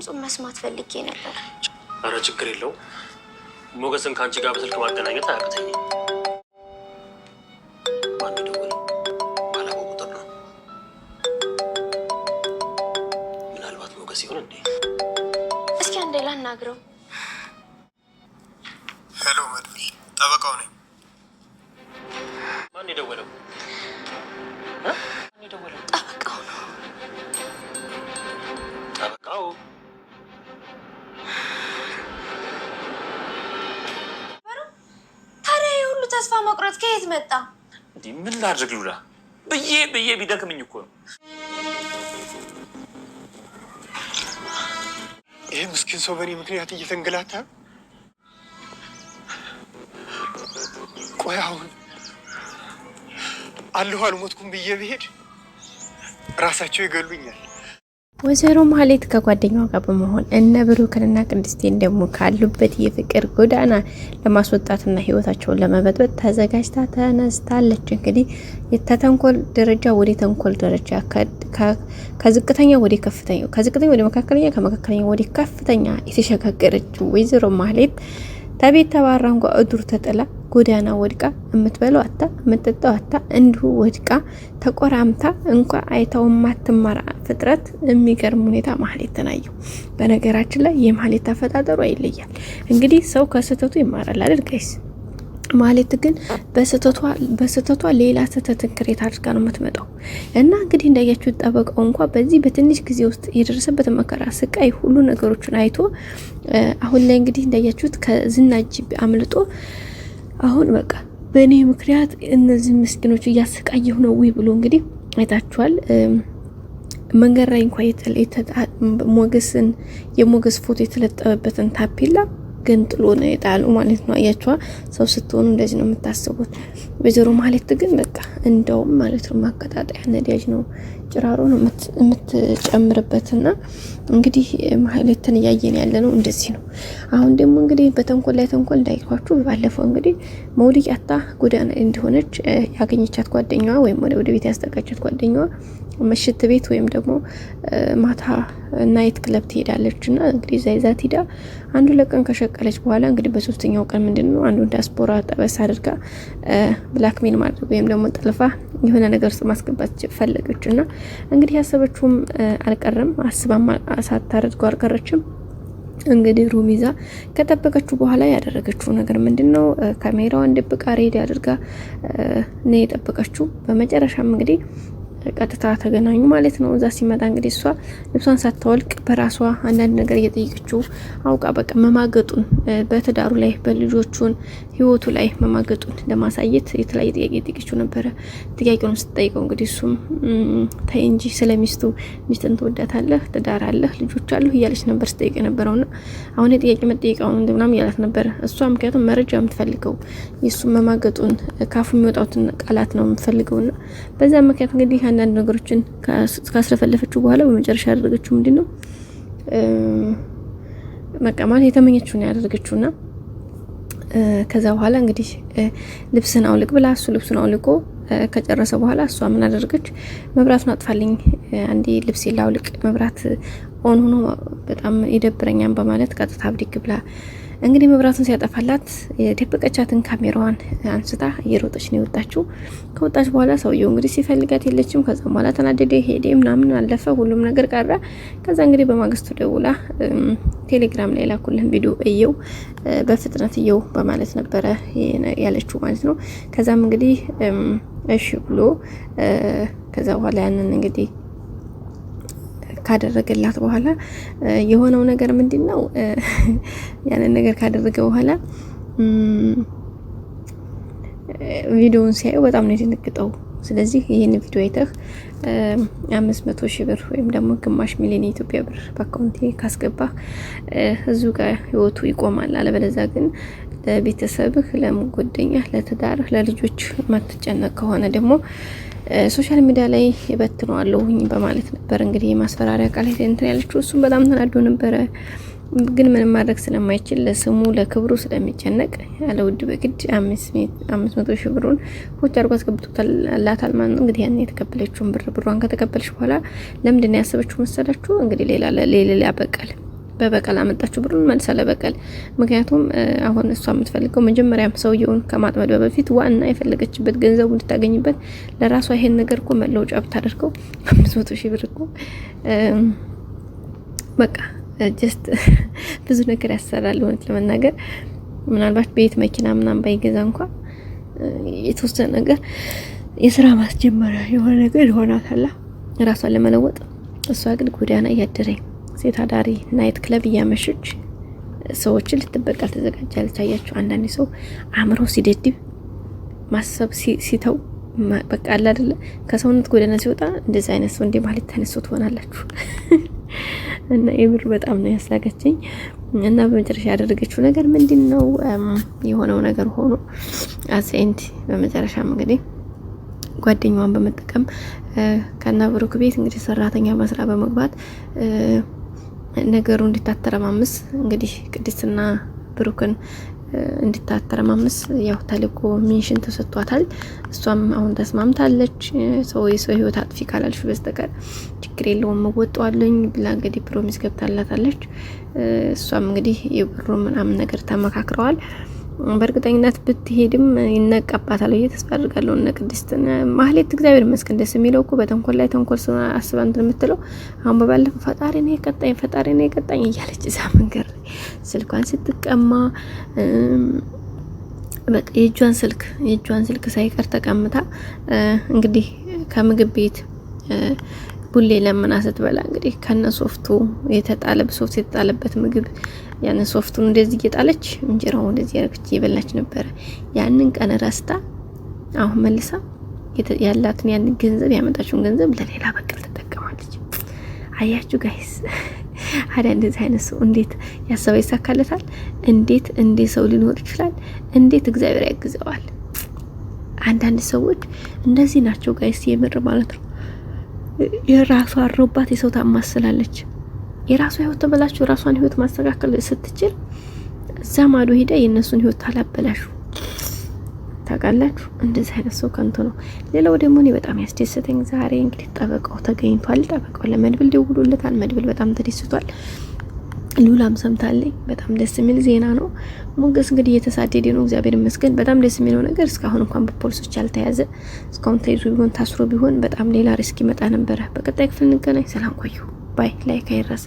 ድምፁን መስማት ፈልጌ ነበር። አረ ችግር የለው። ሞገስን ካንቺ ጋር በስልክ ማገናኘት አያቅተኝም። ማን ደወለ? ባላው ቁጥር ነው። ምናልባት ሞገስ ይሆን እንዴ? እስኪ አንዴ ላናግረው። ሄሎ መድብል፣ ጠበቃው ነኝ። ማን ደወለው? ጠበቃው ነው። ጠበቃው ታዲያ የሁሉ ተስፋ መቁረጥ ከየት መጣ? እንዴ ምን ላድርግ ሉላ? ብዬ ቢደክምኝ እኮ ነው። ይሄ ምስኪን ሰው በእኔ ምክንያት እየተንገላታ። ቆይ አሁን አለሁ አልሞትኩም ብዬ ብሄድ ራሳቸው ይገሉኛል። ወይዘሮ ማህሌት ከጓደኛዋ ጋር በመሆን እነ ብሩክንና ቅድስቴን ደግሞ ካሉበት የፍቅር ጎዳና ለማስወጣትና ህይወታቸውን ለመበጥበጥ ተዘጋጅታ ተነስታለች። እንግዲህ የተተንኮል ደረጃ ወደ ተንኮል ደረጃ ከዝቅተኛ ወደ ከፍተኛ፣ ከዝቅተኛ ወደ መካከለኛ፣ ከመካከለኛ ወደ ከፍተኛ የተሸጋገረችው ወይዘሮ ማህሌት ተቤት ተባራ እንኳ እዱር ተጥላ ጎዳና ወድቃ የምትበላው አታ የምትጠጣው አታ እንዲሁ ወድቃ ተቆራምታ እንኳ አይታው ማትማራ ፍጥረት የሚገርም ሁኔታ ማህሌት ተናየው። በነገራችን ላይ የማህሌት አፈጣጠሩ አይለያል። እንግዲህ ሰው ከስተቱ ይማራል አይደል ጋይስ? ማህሌት ግን በስተቷ ሌላ ስተትን ክሬት አድርጋ ነው የምትመጣው። እና እንግዲህ እንዳያችሁ ጠበቃው እንኳ በዚህ በትንሽ ጊዜ ውስጥ የደረሰበት መከራ፣ ስቃይ፣ ሁሉ ነገሮችን አይቶ አሁን ላይ እንግዲህ እንዳያችሁት ከዝና እጅ አምልጦ አሁን በቃ በእኔ ምክንያት እነዚህ ምስኪኖች እያሰቃየሁ ነው ወይ ብሎ እንግዲህ አይታችኋል። መንገድ ላይ እንኳን ሞገስን የሞገስ ፎቶ የተለጠፈበትን ታፔላ ግን ጥሎ ነው የጣሉ ማለት ነው። አያችኋ? ሰው ስትሆኑ እንደዚህ ነው የምታስቡት። ወይዘሮ ማህሌት ግን በቃ እንደውም ማለት ነው ማቀጣጣያ ነዳጅ ነው ጭራሮ ነው የምትጨምርበትና እንግዲህ ማህሌትን እያየን ያለ ነው እንደዚህ ነው። አሁን ደግሞ እንግዲህ በተንኮል ላይ ተንኮል እንዳይኳችሁ ባለፈው እንግዲህ መውሊያታ ጎዳና እንደሆነች ያገኘቻት ጓደኛዋ ወይም ወደ ቤት ያስጠጋቻት ጓደኛዋ ምሽት ቤት ወይም ደግሞ ማታ ናይት ክለብ ትሄዳለችና እንግዲህ ዛይዛት ሄዳ አንዱ ለቀን ከሸቀለች በኋላ እንግዲህ በሶስተኛው ቀን ምንድነው አንዱ ዲያስፖራ ጠበስ አድርጋ ብላክሜል ማድረግ ወይም ደግሞ ጠልፋ የሆነ ነገር ውስጥ ማስገባት ፈለገችና እንግዲህ ያሰበችውም አልቀረም፣ አስባማ ሳታደርገው አልቀረችም። እንግዲህ ሩሚዛ ከጠበቀችው በኋላ ያደረገችው ነገር ምንድነው? ካሜራዋን ደብቃ ሬዲ አድርጋ ነው የጠበቀችው። በመጨረሻም እንግዲህ ቀጥታ ተገናኙ ማለት ነው። እዛ ሲመጣ እንግዲህ እሷ ልብሷን ሳታወልቅ በራሷ አንዳንድ ነገር እየጠየቀችው አውቃ በቃ መማገጡን በትዳሩ ላይ በልጆቹን ህይወቱ ላይ መማገጡን ለማሳየት የተለያየ ጥያቄ ጠይቀችው ነበረ። ጥያቄውን ስትጠይቀው እንግዲህ እሱም ታይ እንጂ ስለሚስቱ ሚስትን ትወዳታለህ፣ ትዳር አለህ፣ ልጆች አሉ እያለች ነበር ስትጠይቅ ነበረውና አሁን የጥያቄ መጠየቃውን እንደምናም ያላት ነበር። እሷ ምክንያቱም መረጃ የምትፈልገው የሱ መማገጡን ካፉ የሚወጣውን ቃላት ነው የምትፈልገውና በዛ ምክንያት እንግዲህ አንዳንድ ነገሮችን ካስረፈለፈችው በኋላ በመጨረሻ ያደረገችው ምንድነው መቀማት የተመኘችው ነው ያደረገችውና ከዛ በኋላ እንግዲህ ልብስን አውልቅ ብላ እሱ ልብስን አውልቆ ከጨረሰ በኋላ እሷ ምን አደረገች? መብራቱን አጥፋልኝ አንዴ ልብስ ላውልቅ፣ መብራት ኦን ሆኖ በጣም ይደብረኛል በማለት ቀጥታ ብድግ ብላ እንግዲህ መብራቱን ሲያጠፋላት የደበቀቻትን ካሜራዋን አንስታ እየሮጠች ነው የወጣችው። ከወጣች በኋላ ሰውየው እንግዲህ ሲፈልጋት የለችም። ከዛ በኋላ ተናደደ፣ ሄደ፣ ምናምን አለፈ፣ ሁሉም ነገር ቀረ። ከዛ እንግዲህ በማግስቱ ደውላ ቴሌግራም ላይ ላኩልን ቪዲዮ እየው በፍጥነት እየው በማለት ነበረ ያለችው ማለት ነው። ከዛም እንግዲህ እሺ ብሎ ከዛ በኋላ ያንን እንግዲህ ካደረገላት በኋላ የሆነው ነገር ምንድነው? ያንን ነገር ካደረገ በኋላ ቪዲዮውን ሲያዩ በጣም ነው የደነገጠው። ስለዚህ ይሄን ቪዲዮ አይተህ 500,000 ብር ወይም ደግሞ ግማሽ ሚሊዮን የኢትዮጵያ ብር በአካውንቴ ካስገባህ እዚሁ ጋር ህይወቱ ይቆማል። አለበለዚያ ግን ለቤተሰብህ፣ ለጓደኛህ፣ ለትዳርህ፣ ለልጆች ማትጨነቅ ከሆነ ደግሞ ሶሻል ሚዲያ ላይ ይበትነዋለሁኝ በማለት ነበር እንግዲህ የማስፈራሪያ ቃል እንትን ያለችው። እሱም በጣም ተናዶ ነበረ። ግን ምንም ማድረግ ስለማይችል ለስሙ ለክብሩ ስለሚጨነቅ ያለ ውድ በግድ 500,000 ብሩን ፎቶ አድርጎ አስገብቶታል ማለት ነው። እንግዲህ ያን የተቀበለችውን ብሯን ከተቀበለች በኋላ ለምንድን ነው ያሰበችው መሰላችሁ? እንግዲህ ሌላ በቀል በበቀል አመጣችሁ ብሩን መልሳ ለበቀል። ምክንያቱም አሁን እሷ የምትፈልገው መጀመሪያም ሰውየውን ከማጥመድ በፊት ዋና የፈለገችበት ገንዘቡ እንድታገኝበት ለራሷ ይሄን ነገር እኮ መለውጫ ብታደርገው 500,000 ብር እኮ በቃ ጀስት ብዙ ነገር ያሰራል። እውነት ለመናገር ምናልባት ቤት መኪና ምናምን ባይገዛ እንኳን የተወሰነ ነገር የስራ ማስጀመሪያ የሆነ ነገር ይሆናታል ራሷን ለመለወጥ። እሷ ግን ጎዳና እያደረኝ ሴት አዳሪ ናይት ክለብ እያመሸች ሰዎችን ልትበቀል ተዘጋጃለች። አያችሁ አንዳንድ ሰው አእምሮ ሲደድብ ማሰብ ሲተው በቃ አለ አይደለ ከሰውነት ጎዳና ሲወጣ እንደዚህ አይነት ሰው እንደ ማለት ተነስቶ ትሆናላችሁ። እና የምር በጣም ነው ያሳገችኝ። እና በመጨረሻ ያደረገችው ነገር ምንድነው? የሆነው ነገር ሆኖ አሴንት በመጨረሻም እንግዲህ ጓደኛዋን በመጠቀም ከና ብሩክ ቤት እንግዲህ ሰራተኛ መስራ በመግባት ነገሩ እንድታተረማምስ እንግዲህ ቅድስትና ብሩክን እንድታተረማምስ ያው ተልኮ ሚሽን ተሰጥቷታል። እሷም አሁን ተስማምታለች። ሰው የሰው ህይወት አጥፊ ካላልሽ በስተቀር ችግር የለውም እወጣዋለሁ ብላ እንግዲህ ፕሮሚስ ገብታላታለች። እሷም እንግዲህ የብሩ ምናምን ነገር ተመካክረዋል። በእርግጠኝነት ብትሄድም ይነቃባታል ተስፋ አድርጋለሁ። እነ ቅድስትን ማህሌት እግዚአብሔር ይመስገን ደስ የሚለው እኮ በተንኮል ላይ ተንኮል አስባ እንትን የምትለው አሁን በባለፈው ፈጣሪ ነው የቀጣኝ እያለች እዛ መንገድ ላይ ስልኳን ስትቀማ በቃ የእጇን ስልክ ሳይቀር ተቀምጣ እንግዲህ ከምግብ ቤት ቡሌ ለምና ስትበላ እንግዲህ ከነ ሶፍቱ የተጣለበት ምግብ ያን ሶፍቱን እንደዚህ እየጣለች እንጀራው እንደዚህ ያረግች እየበላች ነበር። ያንን ቀን ረስታ አሁን መልሳ ያላትን ያንን ገንዘብ ያመጣችውን ገንዘብ ለሌላ በቀል ተጠቀማለች። አያችሁ ጋይስ አዳን እንደዚህ አይነት ሰው እንዴት ያሰበ ይሳካለታል? እንዴት ሰው ሊኖር ይችላል? እንዴት እግዚአብሔር ያግዘዋል? አንዳንድ ሰዎች እንደዚህ ናቸው ጋይስ የምር ማለት ነው። የራሷ አሮባት የሰው ታማስላለች። የራሷ ህይወት ተበላችሁ ራሷን ህይወት ማስተካከል ስትችል እዛ ማዶ ሄዳ የነሱን ህይወት ታላበላሹ። ታውቃላችሁ እንደዚህ አይነት ሰው ከንቱ ነው። ሌላው ደግሞ እኔ በጣም ያስደሰተኝ ዛሬ እንግዲህ ጠበቃው ተገኝቷል። ጠበቃው ለመድብል ደውሎለታል። መድብል በጣም ተደስቷል። ሉላም ሰምታለኝ። በጣም ደስ የሚል ዜና ነው። ሞገስ እንግዲህ እየተሳደደ ነው። እግዚአብሔር ይመስገን። በጣም ደስ የሚለው ነገር እስካሁን እንኳን በፖሊሶች ያልተያዘ እስካሁን ተይዞ ቢሆን ታስሮ ቢሆን በጣም ሌላ ሪስክ ይመጣ ነበር። በቀጣይ ክፍል እንገናኝ። ሰላም ቆዩ። ባይ ላይክ አይረሳ።